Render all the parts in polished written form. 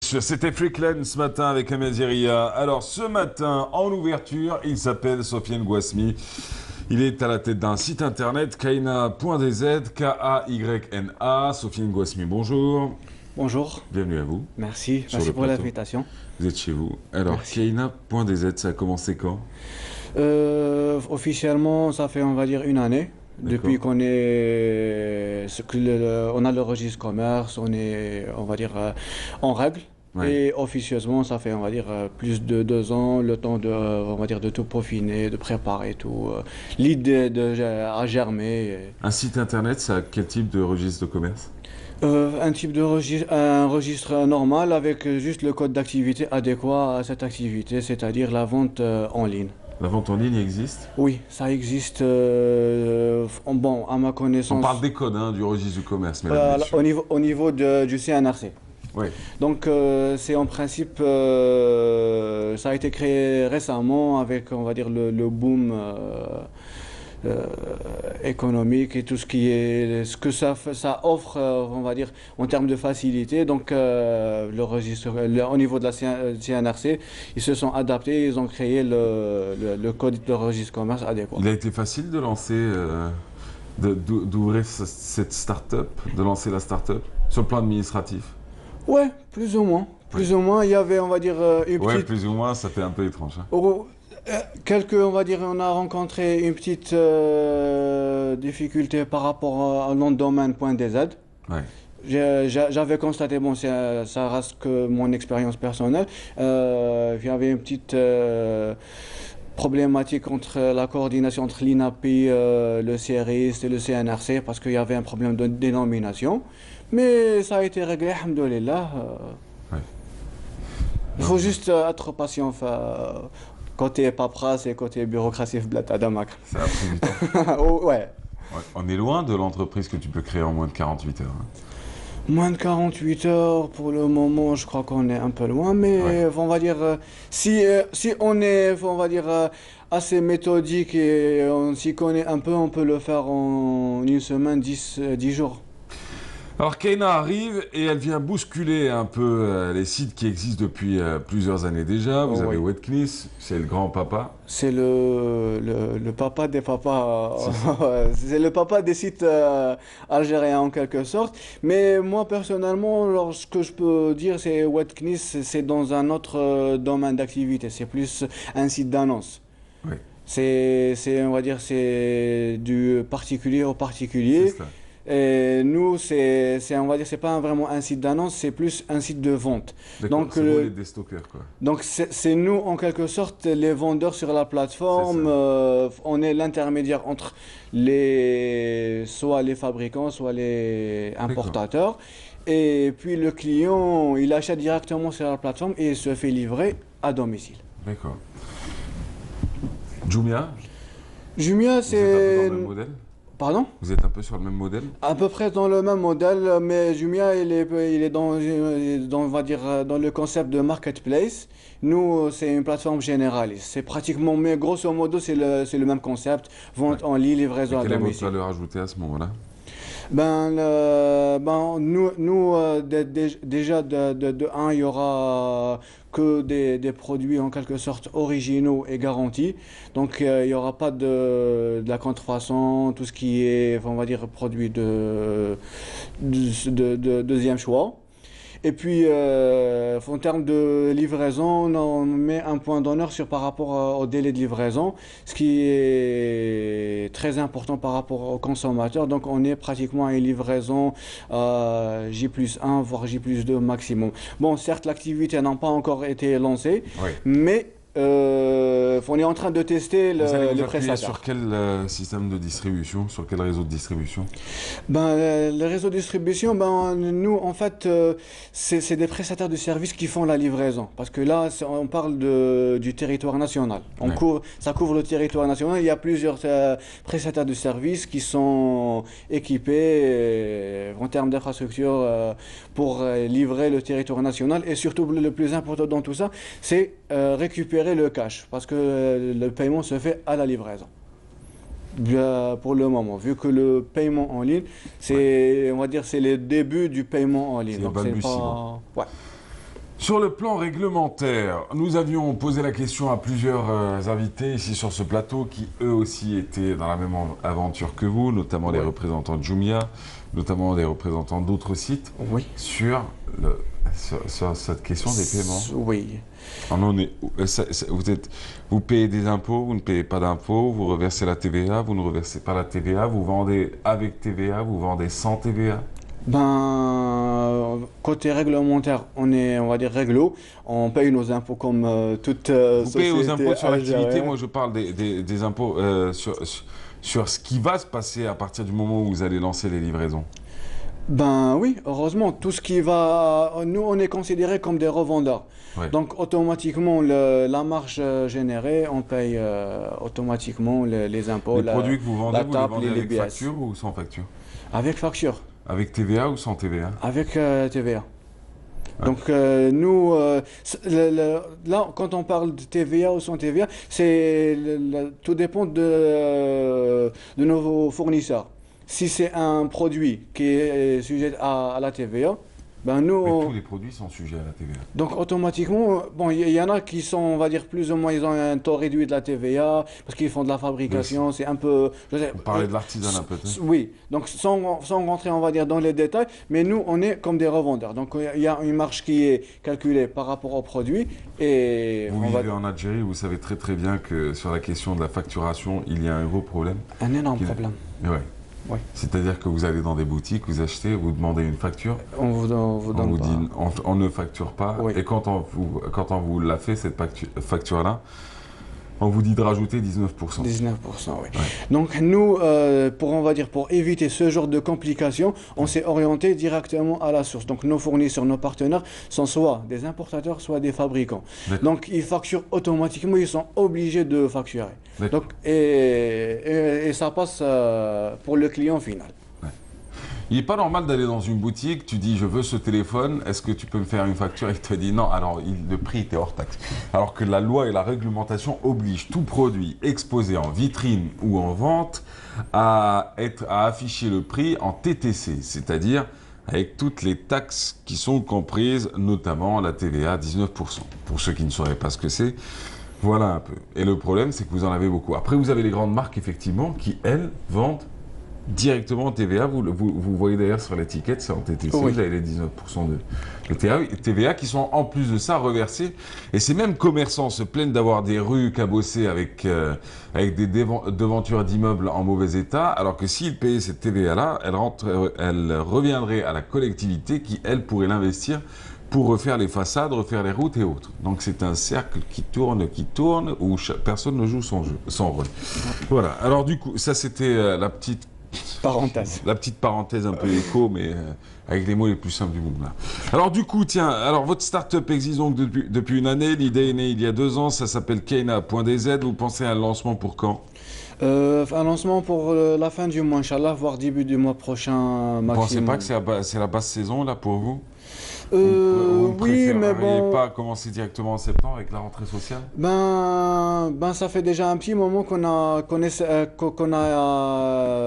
Switch, c'était Freakland ce matin avec Amaziria. Alors ce matin, en ouverture, il s'appelle Sofiane Gouasmi. Il est à la tête d'un site internet, kayna.dz, K-A-Y-N-A. Sofiane Gouasmi, bonjour. Bonjour, Bienvenue à vous. merci, Sur merci le pour plateau. l'invitation. Vous êtes chez vous. Alors, Merci. kayna.dz, ça a commencé quand? Officiellement, ça fait, on va dire, une année. D'accord. Depuis qu'on est, on a le registre commerce, on est, on va dire, en règle. Ouais. Et officieusement, ça fait, on va dire, plus de 2 ans, le temps de, on va dire, de tout peaufiner, de préparer tout. L'idée a germé. Un site internet, ça a quel type de registre de commerce? Un type de registre, un registre normal avec juste le code d'activité adéquat à cette activité, c'est-à-dire la vente en ligne. La vente en ligne existe? Oui, ça existe, bon, à ma On connaissance, parle des codes, hein, du registre du commerce, mesdames, messieurs. au niveau du CNRC. Oui. Donc, c'est en principe, ça a été créé récemment avec, on va dire, le boom euh, économique et tout ce qui est, ce que ça offre, on va dire, en termes de facilité. Donc, le registre, au niveau de la CNRC, ils se sont adaptés, ils ont créé le code de registre commerce adéquat. Il a été facile de lancer, d'ouvrir cette start-up, de lancer la start-up sur le plan administratif? Ouais, plus ou moins. Plus ou moins, il y avait, on va dire, une Ouais, petite. plus ou moins, ça fait un peu étrange, hein. On va dire, on a rencontré une petite difficulté par rapport au nom de domaine.dz. Ouais. J'avais constaté, bon, ça reste que mon expérience personnelle, il y avait une petite problématique entre la coordination entre l'INAPI, le CRIST et le CNRC parce qu'il y avait un problème de dénomination. Mais ça a été réglé, alhamdoulilah. Ouais. Il faut juste être patient. Côté paperasse et côté bureaucratie, blata damak. Ça a pris du temps. Oh, ouais. Ouais. On est loin de l'entreprise que tu peux créer en moins de 48 heures, hein. Moins de 48 heures pour le moment, je crois qu'on est un peu loin, mais Ouais. on va dire, si on est, on va dire, assez méthodique et on s'y connaît un peu, on peut le faire en une semaine, 10 jours. Alors, Kayna arrive et elle vient bousculer un peu les sites qui existent depuis plusieurs années déjà. Vous Oh, avez oui. Wetknis, c'est le grand-papa. C'est le papa des papas, C'est c'est le papa des sites algériens en quelque sorte. Mais moi personnellement, alors, ce que je peux dire, c'est Wetknis, c'est dans un autre domaine d'activité. C'est plus un site d'annonce. Oui, On va dire, c'est du particulier au c'est particulier. ça. Et nous, on va dire, c'est pas vraiment un site d'annonce, c'est plus un site de vente. D'accord, Donc, c'est vous les déstockeurs, quoi. donc c'est nous, en quelque sorte, les vendeurs sur la plateforme. C'est ça. On est l'intermédiaire entre soit les fabricants, soit les importateurs. Et puis le client, il achète directement sur la plateforme et il se fait livrer à domicile. D'accord. Jumia, Jumia, vous êtes un peu dans c'est... le même modèle? Pardon? Vous êtes un peu sur le même modèle? À peu près dans le même modèle, mais Jumia, il est on va dire, dans le concept de marketplace. Nous, c'est une plateforme généraliste. C'est pratiquement, mais grosso modo, c'est le même concept. Vente Ouais. en ligne, Et livraison à quelle est votre domicile. valeur ajoutée à ce moment-là? Nous déjà de un, il y aura que des produits en quelque sorte originaux et garantis. Donc il n'y aura pas de la contrefaçon, tout ce qui est, on va dire, produit de deuxième choix. Et puis, en termes de livraison, on met un point d'honneur par rapport au délai de livraison, ce qui est très important par rapport aux consommateurs. Donc, on est pratiquement à une livraison J+1, voire J+2 maximum. Bon, certes, l'activité n'a pas encore été lancée, Oui. mais on est en train de tester Vous allez vous les appuyer prestataires. sur quel système de distribution, sur quel réseau de distribution? Le réseau de distribution, nous, en fait, c'est des prestataires de services qui font la livraison. Parce que là, on parle du territoire national. Ouais. Ça couvre le territoire national. Il y a plusieurs prestataires de services qui sont équipés en termes d'infrastructure pour livrer le territoire national. Et surtout, le plus important dans tout ça, c'est récupérer le cash. Parce que le paiement se fait à la livraison. Pour le moment, vu que le paiement en ligne, on va dire, c'est les débuts du paiement en ligne. C'est Donc c'est balbutiement. pas, ouais. Sur le plan réglementaire, nous avions posé la question à plusieurs invités ici sur ce plateau qui eux aussi étaient dans la même aventure que vous, notamment les représentants de Jumia, notamment des représentants d'autres sites, sur, sur cette question des paiements. Oui. Alors, vous payez des impôts, vous ne payez pas d'impôts, vous reversez la TVA, vous ne reversez pas la TVA, vous vendez avec TVA, vous vendez sans TVA. Ben, côté réglementaire, on est, on va dire, réglo. On paye nos impôts comme toute société. Vous payez aux impôts sur l'activité. Moi, je parle des impôts sur ce qui va se passer à partir du moment où vous allez lancer les livraisons. Ben oui, heureusement, tout ce qui va... Nous, on est considérés comme des revendeurs. Ouais. Donc, automatiquement, la marge générée, on paye automatiquement les impôts, Les produits que vous vendez, vous les vendez avec BS. facture ou sans facture? Avec facture. Avec TVA ou sans TVA? Avec TVA. Ouais. Donc, nous, là, quand on parle de TVA ou sans TVA, tout dépend de nos fournisseurs. Si c'est un produit qui est sujet à la TVA, ben nous... Mais tous les produits sont sujets à la TVA. Donc automatiquement, bon, il y en a qui sont, on va dire, plus ou moins, ils ont un taux réduit de la TVA, parce qu'ils font de la fabrication, c'est un peu... Vous parlez de l'artisanat peut-être? Oui, donc sans rentrer, on va dire, dans les détails, mais nous, on est comme des revendeurs. Donc il y a une marge qui est calculée par rapport au produit. Et vous vivez en Algérie, vous savez très très bien que sur la question de la facturation, il y a un gros problème. Un énorme problème. Ouais. Oui. C'est-à-dire que vous allez dans des boutiques, vous achetez, vous demandez une facture. On vous donne pas. Dit on ne facture pas. Oui. Et quand on vous l'a fait, cette facture-là, on vous dit de rajouter 19%. 19%, oui. Ouais. Donc nous, on va dire, pour éviter ce genre de complications, on s'est orienté directement à la source. Donc nos fournisseurs, nos partenaires sont soit des importateurs, soit des fabricants. Donc ils facturent automatiquement, ils sont obligés de facturer. Donc, et ça passe pour le client final. Il n'est pas normal d'aller dans une boutique, tu dis je veux ce téléphone, est-ce que tu peux me faire une facture? Il te dit non, alors le prix était hors taxe. Alors que la loi et la réglementation obligent tout produit exposé en vitrine ou en vente à afficher le prix en TTC, c'est-à-dire avec toutes les taxes qui sont comprises, notamment la TVA 19%. Pour ceux qui ne sauraient pas ce que c'est, voilà un peu. Et le problème, c'est que vous en avez beaucoup. Après, vous avez les grandes marques, effectivement, qui, elles, vendent directement en TVA. Vous voyez d'ailleurs sur l'étiquette, c'est en TTC, oui. Vous avez les 19% de TVA qui sont en plus de ça reversés. Et ces mêmes commerçants se plaignent d'avoir des rues cabossées avec des devantures d'immeubles en mauvais état, alors que s'ils payaient cette TVA-là, elle reviendrait à la collectivité qui, elle, pourrait l'investir pour refaire les façades, refaire les routes et autres. Donc c'est un cercle qui tourne, où personne ne joue son rôle. Voilà, alors du coup, ça c'était la petite parenthèse. La petite parenthèse un peu éco, mais avec les mots les plus simples du monde. Là. Alors du coup, tiens, alors votre start-up existe donc depuis une année, l'idée est née il y a 2 ans, ça s'appelle Kayna.dz, vous pensez à un lancement pour quand? Un lancement pour la fin du mois, Inch'Allah, voire début du mois prochain maximum. Vous pensez pas que c'est la basse saison là pour vous? Oui, mais bon. Pas commencer directement en septembre avec la rentrée sociale? Ben, ça fait déjà un petit moment qu'on a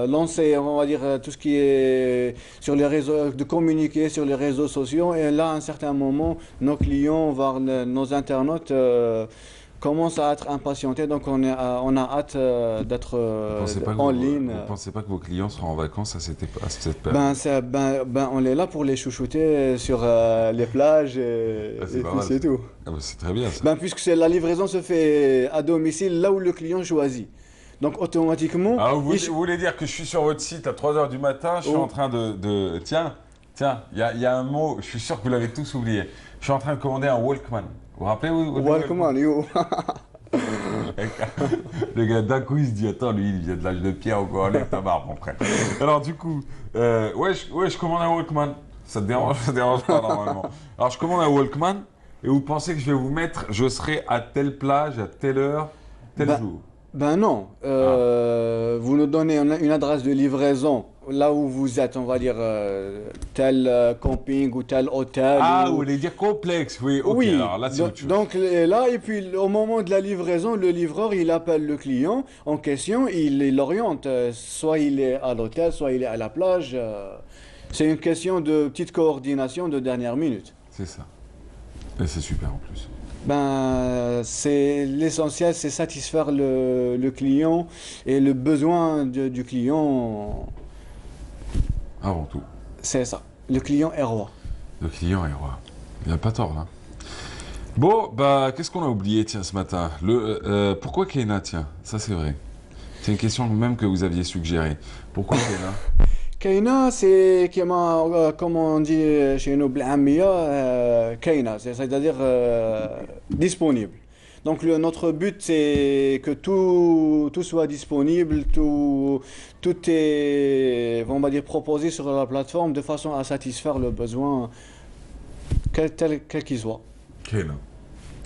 lancé, on va dire, tout ce qui est sur les réseaux, de communiquer sur les réseaux sociaux. Et là, à un certain moment, nos clients, voire nos internautes, commencent à être impatientés. Donc, on a hâte d'être en ligne. Vous ne pensez pas que vos clients seront en vacances à cette période? On est là pour les chouchouter sur les plages et puis c'est tout. Ah bah c'est très bien ça. Puisque la livraison se fait à domicile, là où le client choisit. Donc automatiquement... Alors vous voulez dire que je suis sur votre site à 3 h du matin, je suis en train de... Tiens, il y a un mot, je suis sûr que vous l'avez tous oublié. Je suis en train de commander un Walkman. Vous vous rappelez Walkman, yo. Le gars, d'un coup, il se dit, attends, lui, il vient de l'âge de pierre ou quoi, enlève ta barbe, mon frère. Alors, du coup, je commande un Walkman. Ça te dérange pas, normalement. Alors, je commande un Walkman, et vous pensez que je vais vous mettre, je serai à telle plage, à telle heure, tel jour? Ben non. Vous nous donnez une adresse de livraison, là où vous êtes, on va dire, tel camping ou tel hôtel. Ah, vous voulez dire complexe, oui. Okay, oui, alors là, donc là, et puis au moment de la livraison, le livreur, il appelle le client en question, il l'oriente. Soit il est à l'hôtel, soit il est à la plage. C'est une question de petite coordination de dernière minute. C'est ça. Et c'est super en plus. Ben, c'est l'essentiel, c'est satisfaire le client et le besoin du client, Avant tout. c'est ça. Le client est roi. Le client est roi. Il n'a pas tort là. Bon, bah, qu'est-ce qu'on a oublié, tiens, ce matin? Pourquoi Kena, tiens? Ça, c'est vrai. C'est une question même que vous aviez suggérée. Pourquoi Kena? Kaina, c'est comme on dit chez nous, Blahmia, Kaina, c'est-à-dire disponible. Donc notre but, c'est que tout soit disponible, tout est, on va dire, proposé sur la plateforme de façon à satisfaire le besoin, quel qu'il soit. Kena.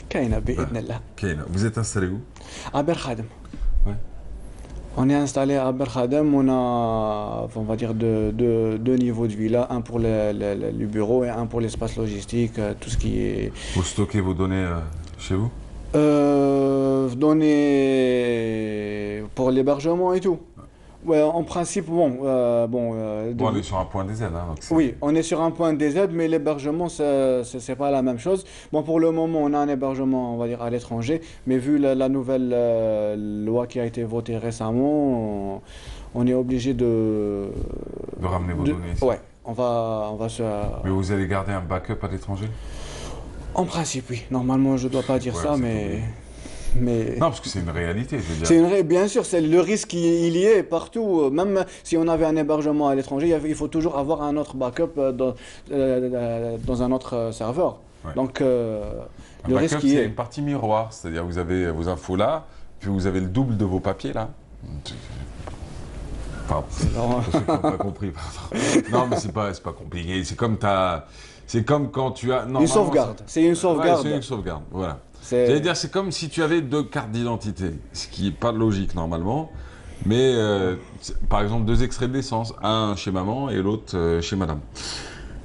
Kaina, Bah, bi'idnillah. Kena. Vous êtes installé où? À Berkhadem. Ouais. On est installé à Berkhadem, on a, on va dire, deux niveaux de villa, un pour le bureau et un pour l'espace logistique, tout ce qui est... Vous stockez vos données chez vous? Données pour l'hébergement et tout. Ouais, en principe, bon... Bon, on est sur un point des aides, hein, donc oui, on est sur un point DZ, mais l'hébergement, c'est pas la même chose. Bon, pour le moment, on a un hébergement, on va dire, à l'étranger, mais vu la nouvelle loi qui a été votée récemment, on est obligé de ramener vos données ici. Ouais, on va se... Mais vous allez garder un backup à l'étranger? En principe, oui. Normalement, je dois pas dire Ouais, ça, c'est mais... Non, parce que c'est une réalité, je veux dire. Bien sûr, c'est le risque, il y est partout. Même si on avait un hébergement à l'étranger, il faut toujours avoir un autre backup dans un autre serveur. Ouais. Donc, Un le backup, risque y c'est est. une partie miroir, c'est-à-dire vous avez vos infos là, puis vous avez le double de vos papiers là. Enfin, Alors, pour ceux qui n'ont pas compris, pardon. Non, mais c'est pas compliqué. C'est comme quand tu as... une sauvegarde. C'est une sauvegarde. Ouais, c'est une sauvegarde, voilà. C'est- J'allais dire, c'est comme si tu avais deux cartes d'identité, ce qui n'est pas logique normalement. Mais par exemple, deux extraits de naissance, un chez maman et l'autre chez madame.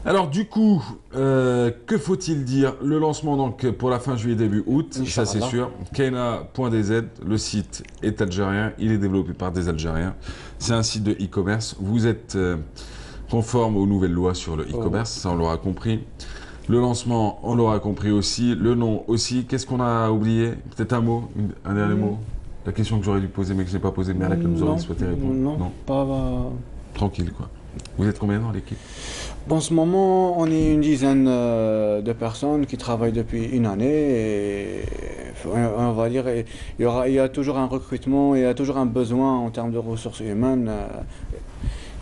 Alors du coup, que faut-il dire? Le lancement donc pour la fin juillet, début août, ça c'est Inch'Allah. sûr. Kena.dz, le site est algérien, il est développé par des Algériens. C'est un site de e-commerce. Vous êtes conforme aux nouvelles lois sur le e-commerce, ça on l'aura compris. Le lancement, on l'aura compris aussi. Le nom aussi. Qu'est-ce qu'on a oublié? Peut-être un mot, un dernier mot. La question que j'aurais dû poser mais que je n'ai pas posée, mais à laquelle vous auriez souhaité répondre. non, pas... Tranquille quoi. Vous êtes combien dans l'équipe? En ce moment, on est une dizaine de personnes qui travaillent depuis une année et on va dire il y a toujours un recrutement, il y a toujours un besoin en termes de ressources humaines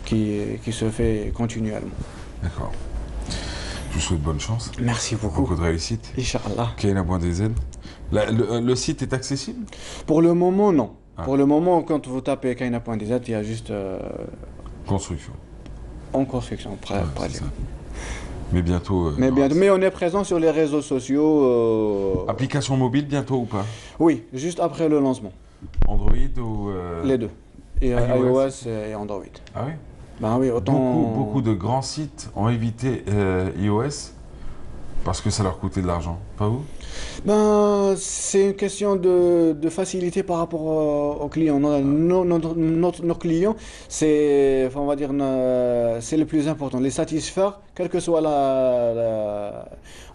qui se fait continuellement. D'accord. Je vous souhaite bonne chance. Merci beaucoup. Beaucoup de réussite. Inch'Allah. Kena.dz. Le site est accessible? Pour le moment, non. Ah. Pour le moment, quand vous tapez kaina.dz, il y a juste Construction. en construction. Ouais, c'est ça. Mais bientôt. Mais on est présent sur les réseaux sociaux. Application mobile bientôt ou pas? Oui, juste après le lancement. Android ou. Les deux. Et iOS. iOS et Android. Ah oui? Ben oui, autant... Beaucoup de grands sites ont évité iOS parce que ça leur coûtait de l'argent. Pas vous? Ben, c'est une question de facilité par rapport aux clients. Nos clients, c'est, on va dire, c'est le plus important. Les satisfaire, quel que soit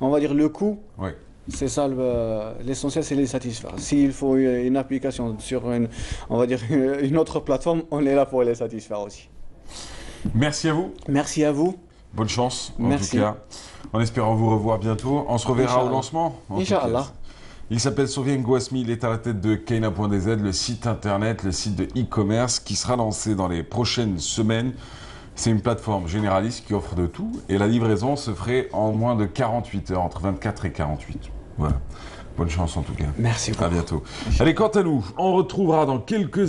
on va dire, le coût. Oui. C'est ça, l'essentiel, c'est les satisfaire. S'il faut une application sur on va dire, une autre plateforme, on est là pour les satisfaire aussi. Merci à vous. Merci à vous. Bonne chance, en Merci. tout cas. En espérant vous revoir bientôt. On se reverra au lancement. en tout cas. Inch'Allah. Il s'appelle Sofiane Gouasmi, il est à la tête de Kena.dz, le site internet, le site de e-commerce qui sera lancé dans les prochaines semaines. C'est une plateforme généraliste qui offre de tout et la livraison se ferait en moins de 48 heures, entre 24 et 48. Voilà. Bonne chance en tout cas. Merci beaucoup. À bientôt. Allez, quant à nous, on retrouvera dans quelques